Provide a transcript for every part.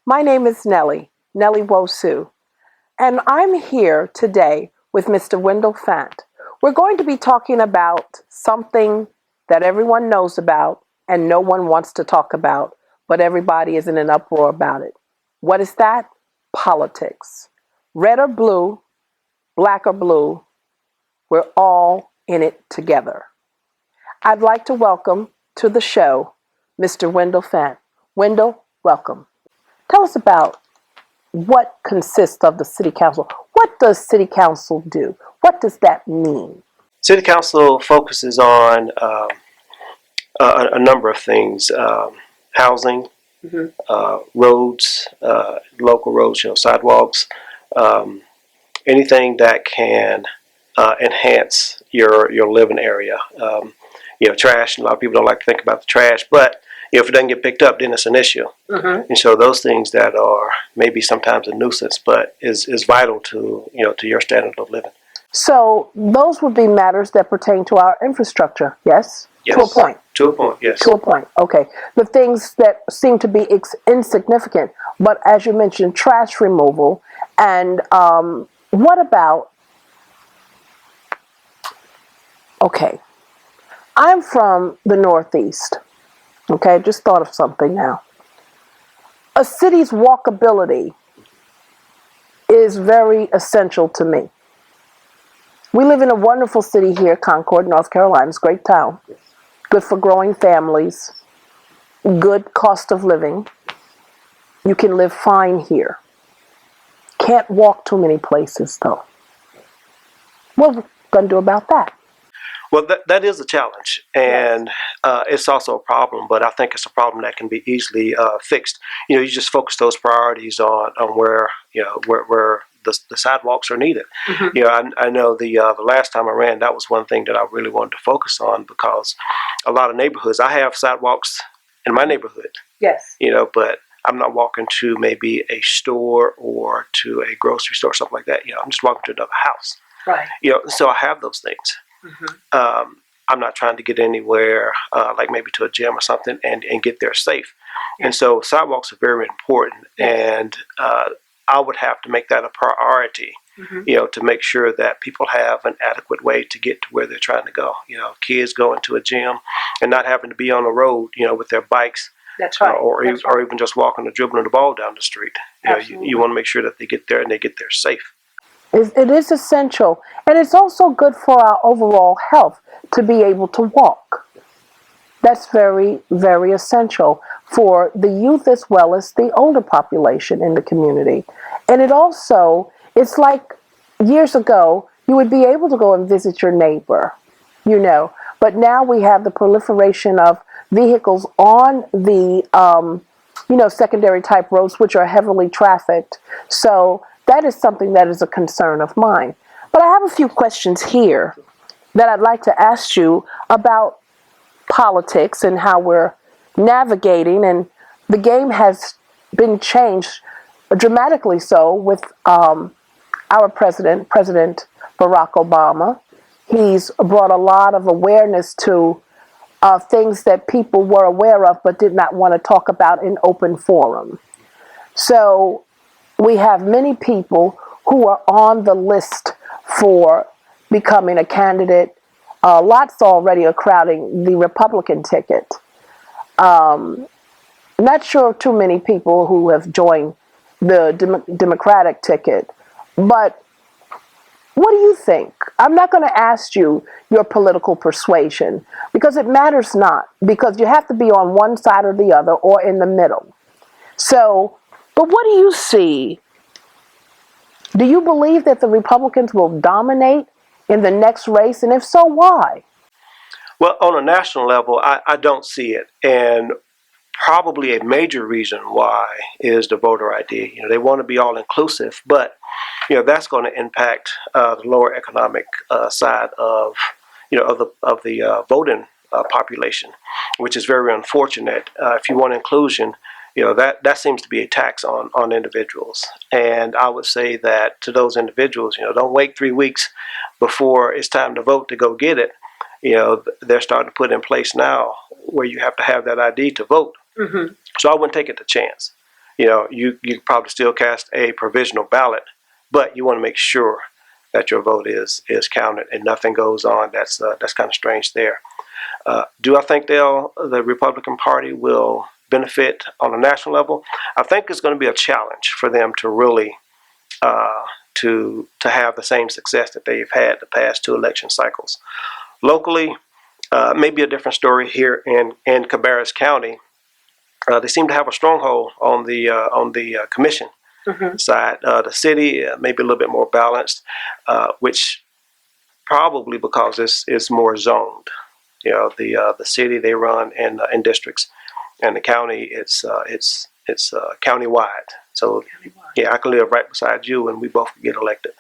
My name is Nellie Wosu, and I'm here today with Mr. Wendell Fant. We're going to be talking about something that everyone knows about and no one wants to talk about, but everybody is in an uproar about it. What is that? Politics. Red or blue, black or blue, we're all in it together. I'd like to welcome to the show Mr. Wendell Fant. Wendell, welcome. Tell us about what consists of the City Council. What does City Council do? What does that mean? City Council focuses on a number of things: housing, roads, local roads, sidewalks, anything that can enhance your living area. Trash. A lot of people don't like to think about the trash, but if it doesn't get picked up, then it's an issue. And so those things that are maybe sometimes a nuisance, but is vital to your standard of living. So those would be matters that pertain to our infrastructure, yes? Yes. To a point. To a point, yes. To a point, okay. The things that seem to be insignificant, but as you mentioned, trash removal. And what about, okay, I'm from the Northeast, okay? Just thought of something now. A city's walkability is very essential to me. We live in a wonderful city here, Concord, North Carolina. It's a great town. Good for growing families. Good cost of living. You can live fine here. Can't walk too many places, though. What are we going to do about that? Well, that is a challenge, and it's also a problem, but I think it's a problem that can be easily fixed. You just focus those priorities on where the sidewalks are needed. I know the last time I ran, that was one thing that I really wanted to focus on, because a lot of neighborhoods, I have sidewalks in my neighborhood. Yes. But I'm not walking to maybe a store or to a grocery store, something like that. I'm just walking to another house. Right. So I have those things. I'm not trying to get anywhere, like maybe to a gym or something, and get there safe. Yes. And so sidewalks are very important. Yes. And I would have to make that a priority, to make sure that people have an adequate way to get to where they're trying to go. Kids going to a gym and not having to be on the road, with their bikes. That's right. Or even just walking or dribbling the ball down the street. You want to make sure that they get there and they get there safe. It is essential, and it's also good for our overall health to be able to walk. That's very, very essential for the youth as well as the older population in the community. And it's like years ago, you would be able to go and visit your neighbor, but now we have the proliferation of vehicles on the, secondary type roads, which are heavily trafficked. So that is something that is a concern of mine. But I have a few questions here that I'd like to ask you about politics and how we're navigating. And the game has been changed dramatically so with our President Barack Obama. He's brought a lot of awareness to things that people were aware of but did not want to talk about in open forum. So we have many people who are on the list for becoming a candidate. Lots already are crowding the Republican ticket. Not sure of too many people who have joined the Democratic ticket. But what do you think? I'm not going to ask you your political persuasion, because it matters not, because you have to be on one side or the other or in the middle. So, but what do you see? Do you believe that the Republicans will dominate in the next race? And if so, why? Well, on a national level, I don't see it. And probably a major reason why is the voter ID. They want to be all inclusive, but that's going to impact the lower economic side of the voting population, which is very unfortunate. If you want inclusion, that seems to be a tax on individuals. And I would say that to those individuals, don't wait 3 weeks before it's time to vote to go get it. They're starting to put in place now where you have to have that ID to vote. So I wouldn't take it to chance. you probably still cast a provisional ballot, but you want to make sure that your vote is counted and nothing goes on that's kind of strange there. Do I think the Republican Party will benefit on a national level? I think it's going to be a challenge for them to really to have the same success that they've had the past two election cycles. Locally, maybe a different story here in Cabarrus County. They seem to have a stronghold on the commission side. The city maybe a little bit more balanced, which probably because it's more zoned. The city they run in districts, and the county it's county-wide. So yeah, I can live right beside you, and we both can get elected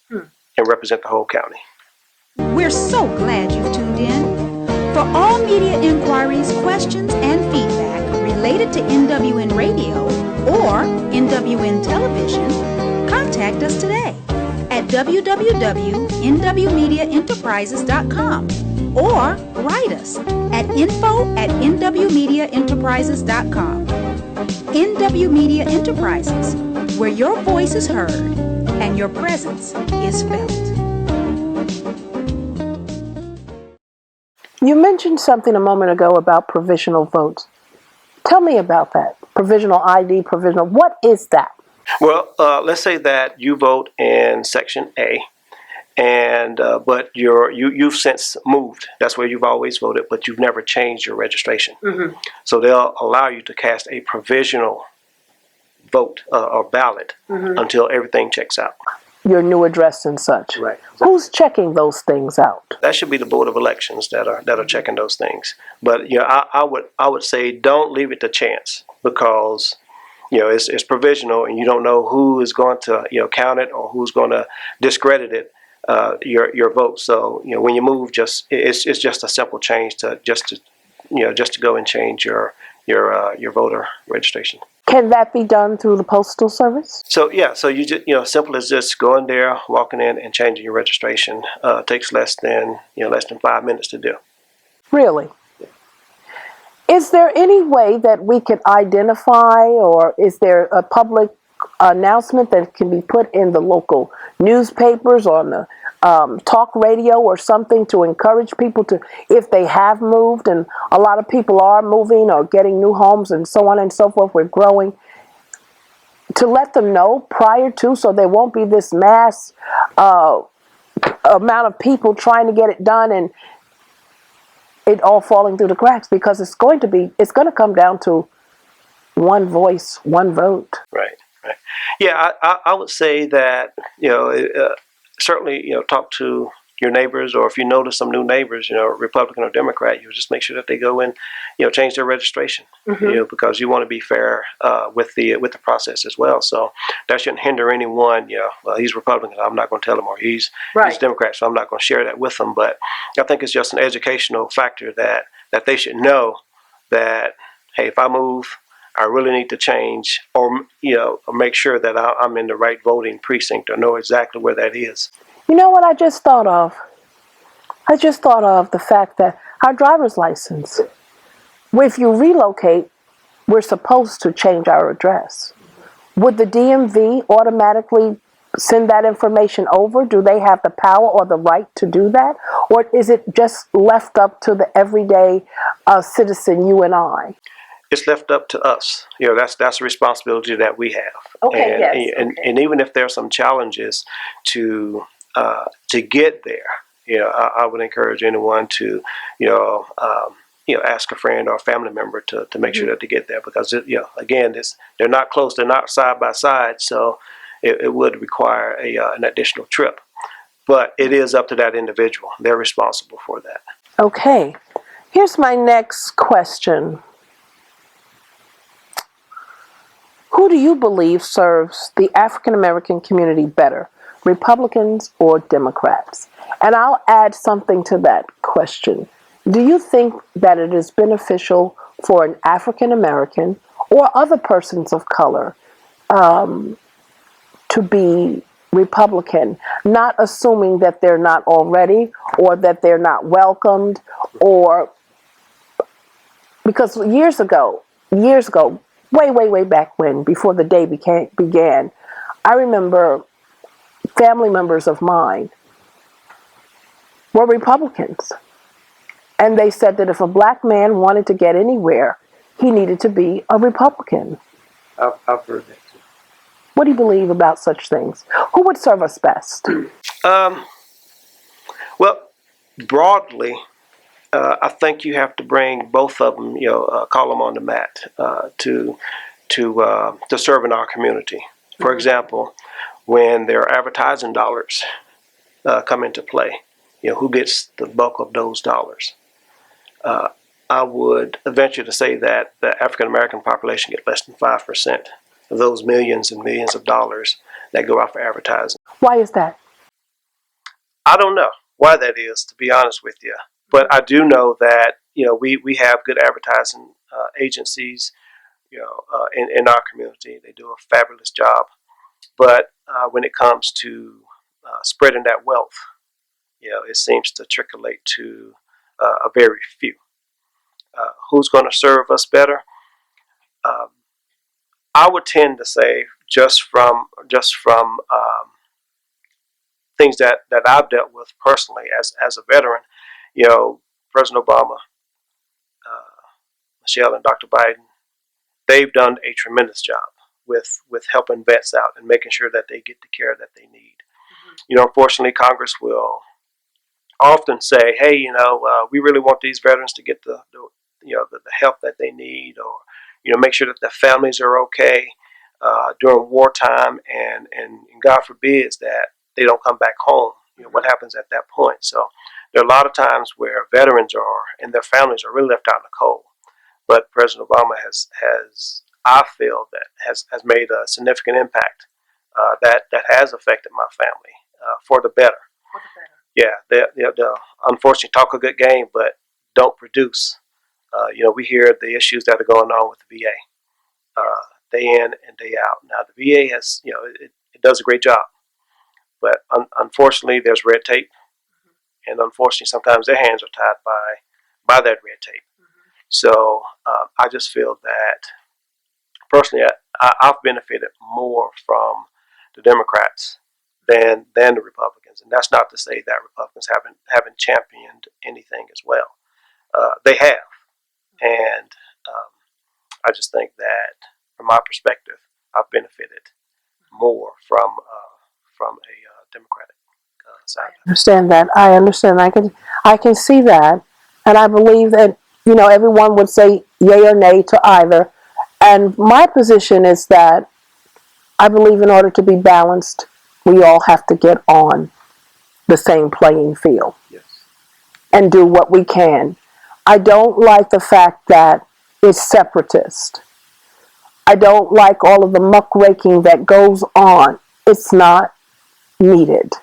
and represent the whole county. We're so glad you've tuned in. For all media inquiries, questions, and feedback related to NWN Radio or NWN Television, contact us today at www.nwmediaenterprises.com or write us at info@nwmediaenterprises.com. NW Media Enterprises, where your voice is heard and your presence is felt. You mentioned something a moment ago about provisional votes. Tell me about that. Provisional ID, provisional. What is that? Well, let's say that you vote in Section A, and but you've since moved. That's where you've always voted, but you've never changed your registration. So they'll allow you to cast a provisional vote or ballot until everything checks out. Your new address and such. Right. Who's checking those things out? That should be the Board of Elections that are checking those things. But I would say don't leave it to chance, because it's provisional and you don't know who is going to count it or who's going to discredit it, your vote. So when you move, it's just a simple change to go and change your voter registration. Can that be done through the Postal Service? So so you just simple as just going there, walking in, and changing your registration. Takes less than 5 minutes to do. Really? Is there any way that we can identify, or is there a public announcement that can be put in the local newspapers or on the talk radio or something to encourage people to, if they have moved, and a lot of people are moving or getting new homes and so on and so forth, we're growing, to let them know prior to, so there won't be this mass amount of people trying to get it done and it all falling through the cracks, because it's going to come down to one voice, one vote. Right. Yeah, I would say that certainly talk to your neighbors, or if you notice some new neighbors, Republican or Democrat, you just make sure that they go and change their registration, because you want to be fair with the process as well. So that shouldn't hinder anyone. Well, he's Republican, I'm not going to tell him, or he's Democrat, so I'm not going to share that with them. But I think it's just an educational factor that they should know that, hey, if I move, I really need to change, or make sure that I'm in the right voting precinct, or know exactly where that is. You know what I just thought of? I just thought of the fact that our driver's license, if you relocate, we're supposed to change our address. Would the DMV automatically send that information over? Do they have the power or the right to do that? Or is it just left up to the everyday citizen, you and I? It's left up to us. That's a responsibility that we have. Okay, and even if there are some challenges to get there, I would encourage anyone to, ask a friend or a family member to make sure that they get there, because again, they're not close, they're not side by side, so it would require an additional trip. But it is up to that individual. They're responsible for that. Okay, here's my next question. Who do you believe serves the African American community better, Republicans or Democrats? And I'll add something to that question. Do you think that it is beneficial for an African American or other persons of color to be Republican, not assuming that they're not already, or that they're not welcomed, or because years ago, way back when, before the day began, I remember family members of mine were Republicans. And they said that if a black man wanted to get anywhere, he needed to be a Republican. I've heard that too. What do you believe about such things? Who would serve us best? Well, broadly, I think you have to bring both of them, call them on the mat to serve in our community. For example, when their advertising dollars come into play, who gets the bulk of those dollars? I would venture to say that the African American population get less than 5% of those millions and millions of dollars that go out for advertising. Why is that? I don't know why that is, to be honest with you, but I do know that we have good advertising agencies, in our community. They do a fabulous job, but when it comes to spreading that wealth, it seems to trickle to a very few. Who's going to serve us better? I would tend to say just from things that I've dealt with personally as a veteran, President Obama, Michelle, and Dr. Biden, they've done a tremendous job with helping vets out and making sure that they get the care that they need. Unfortunately, Congress will often say, "Hey, we really want these veterans to get the help that they need, or make sure that their families are okay during wartime, and God forbids that they don't come back home. What happens at that point?" So there are a lot of times where veterans and their families are really left out in the cold. But President Obama has I feel that has made a significant impact that has affected my family for the better. Yeah, they'll unfortunately talk a good game, but don't produce. We hear the issues that are going on with the VA day in and day out. Now the VA has, it does a great job, but unfortunately there's red tape, and unfortunately sometimes their hands are tied by that red tape. So I just feel that personally, I've benefited more from the Democrats than the Republicans, and that's not to say that Republicans haven't championed anything as well. They have, and I just think that from my perspective, I've benefited more from a Democratic side. I understand. I can see that, and I believe that everyone would say yay or nay to either. And my position is that I believe in order to be balanced, we all have to get on the same playing field. Yes. And do what we can. I don't like the fact that it's separatist. I don't like all of the muckraking that goes on. It's not needed.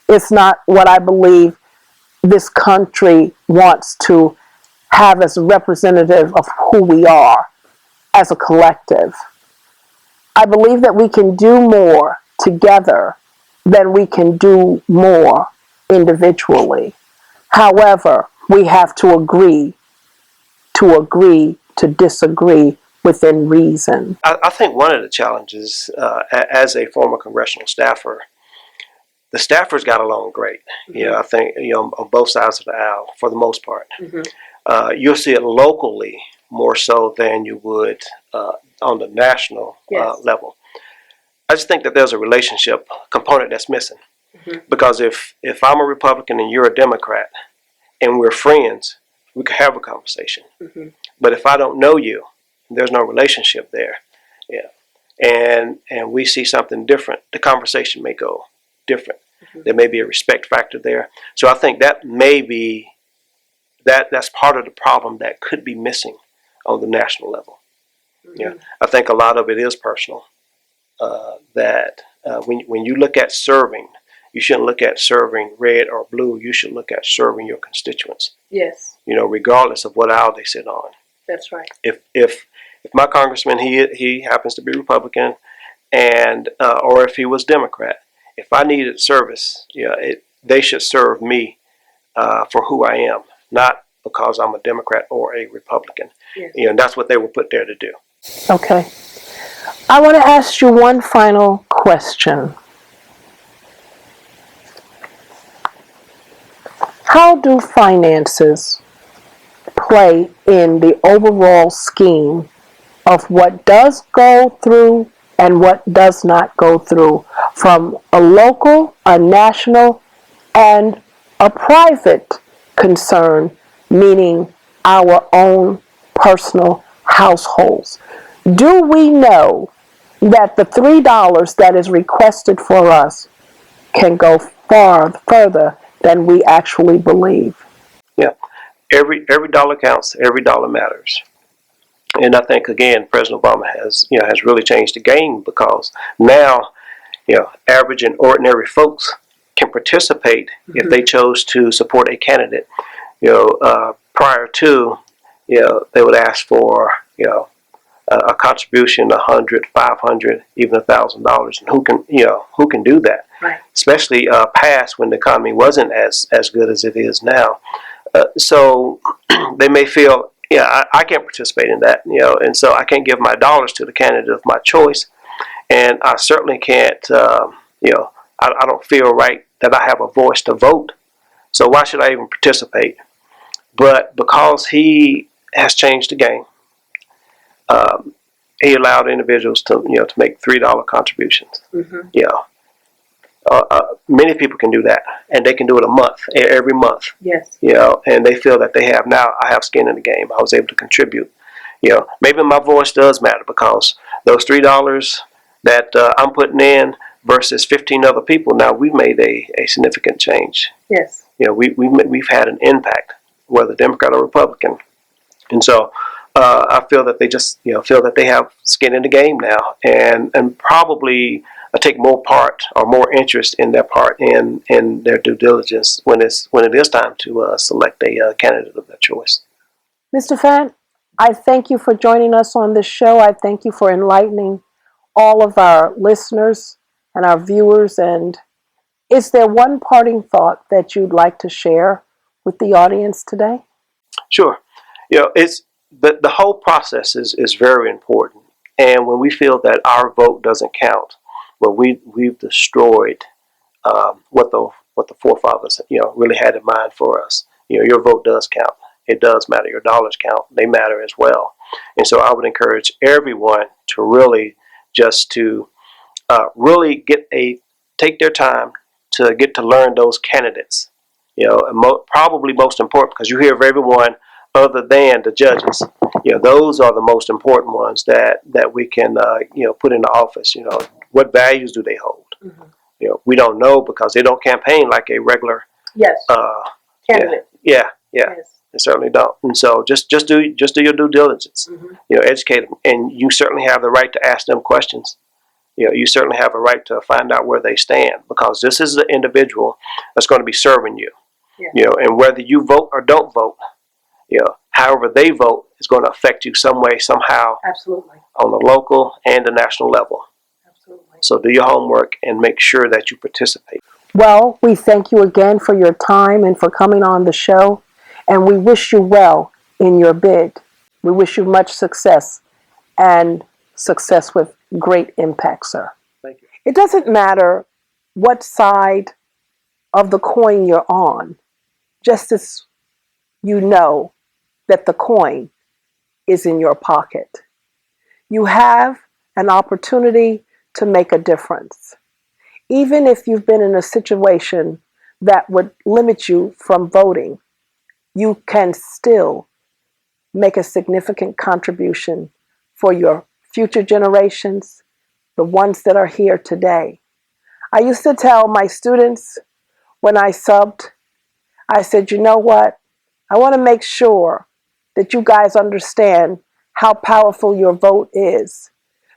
It's not what I believe this country wants to have as representative of who we are as a collective. I believe that we can do more together than we can do more individually. However, we have to agree to disagree within reason. I think one of the challenges as a former congressional staffer, the staffers got along great. I think on both sides of the aisle for the most part. You'll see it locally more so than you would on the national level. I just think that there's a relationship component that's missing. Because if I'm a Republican and you're a Democrat and we're friends, we could have a conversation. But if I don't know you, there's no relationship there. And we see something different, the conversation may go different. There may be a respect factor there. So I think that may be that's part of the problem that could be missing on the national level. I think a lot of it is personal. That when you look at serving, you shouldn't look at serving red or blue. You should look at serving your constituents. Yes. Regardless of what aisle they sit on. That's right. If my congressman he happens to be Republican, and or if he was Democrat, if I needed service, they should serve me for who I am, not because I'm a Democrat or a Republican. Yes. That's what they were put there to do. Okay. I want to ask you one final question. How do finances play in the overall scheme of what does go through and what does not go through from a local, a national, and a private concern, meaning our own personal households? Do we know that the $3 that is requested for us can go far further than we actually believe? Yeah, every dollar counts. Every dollar matters. And I think again, President Obama has really changed the game, because now average and ordinary folks can participate if they chose to support a candidate. Prior to, they would ask for a contribution, 100, 500, even $1,000, and who can do that? Right. Especially past when the economy wasn't as good as it is now. So they may feel, I can't participate in that, and so I can't give my dollars to the candidate of my choice, and I certainly can't, I don't feel right that I have a voice to vote. So why should I even participate? But because he has changed the game, he allowed individuals to make $3 contributions. Many people can do that, and they can do it every month. Yes. And they feel that I have skin in the game. I was able to contribute. Maybe my voice does matter, because those $3 that I'm putting in versus 15 other people, now we've made a significant change. Yes. We've had an impact, whether Democrat or Republican, and so I feel that they just feel that they have skin in the game now, and probably take more part or more interest in their part in their due diligence when it is time to select a candidate of their choice. Mr. Fant, I thank you for joining us on this show. I thank you for enlightening all of our listeners and our viewers. And is there one parting thought that you'd like to share with the audience today? Sure. It's the whole process is very important. And when we feel that our vote doesn't count, well, we've destroyed what the forefathers really had in mind for us. Your vote does count. It does matter. Your dollars count. They matter as well. And so I would encourage everyone to really really take their time to get to learn those candidates. And probably most important, because you hear of everyone other than the judges. Those are the most important ones that we can put into office. What values do they hold? Mm-hmm. We don't know, because they don't campaign like a regular Candidate. Yeah. Yes. They certainly don't. And so just do your due diligence. Mm-hmm. Educate them, and you certainly have the right to ask them questions. You certainly have a right to find out where they stand, because this is the individual that's going to be serving you. Yeah. And whether you vote or don't vote, however they vote is going to affect you some way, somehow. Absolutely. On the local and the national level. Absolutely. So do your homework and make sure that you participate. Well, we thank you again for your time and for coming on the show, and we wish you well in your bid. We wish you much success, and success with great impact, sir. Thank you. It doesn't matter what side of the coin you're on, just as you know that the coin is in your pocket. You have an opportunity to make a difference. Even if you've been in a situation that would limit you from voting, you can still make a significant contribution for your future generations, the ones that are here today. I used to tell my students when I subbed, I said, you know what? I want to make sure that you guys understand how powerful your vote is,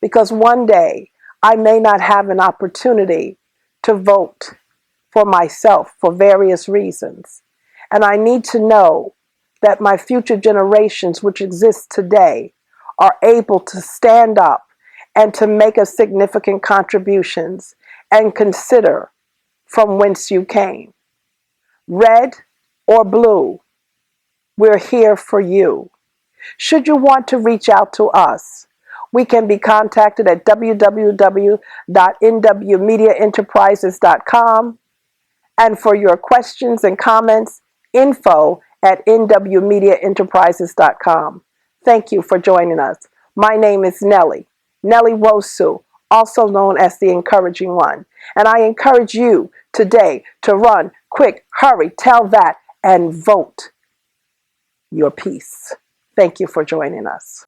because one day I may not have an opportunity to vote for myself for various reasons. And I need to know that my future generations, which exist today, are able to stand up and to make a significant contributions and consider from whence you came. Red or blue, we're here for you. Should you want to reach out to us, We can be contacted at www.nwmediaenterprises.com. And for your questions and comments, info@nwmediaenterprises.com. Thank you for joining us. My name is Nellie Wosu, also known as the Encouraging One. And I encourage you today to run, quick, hurry, tell that, and vote your peace. Thank you for joining us.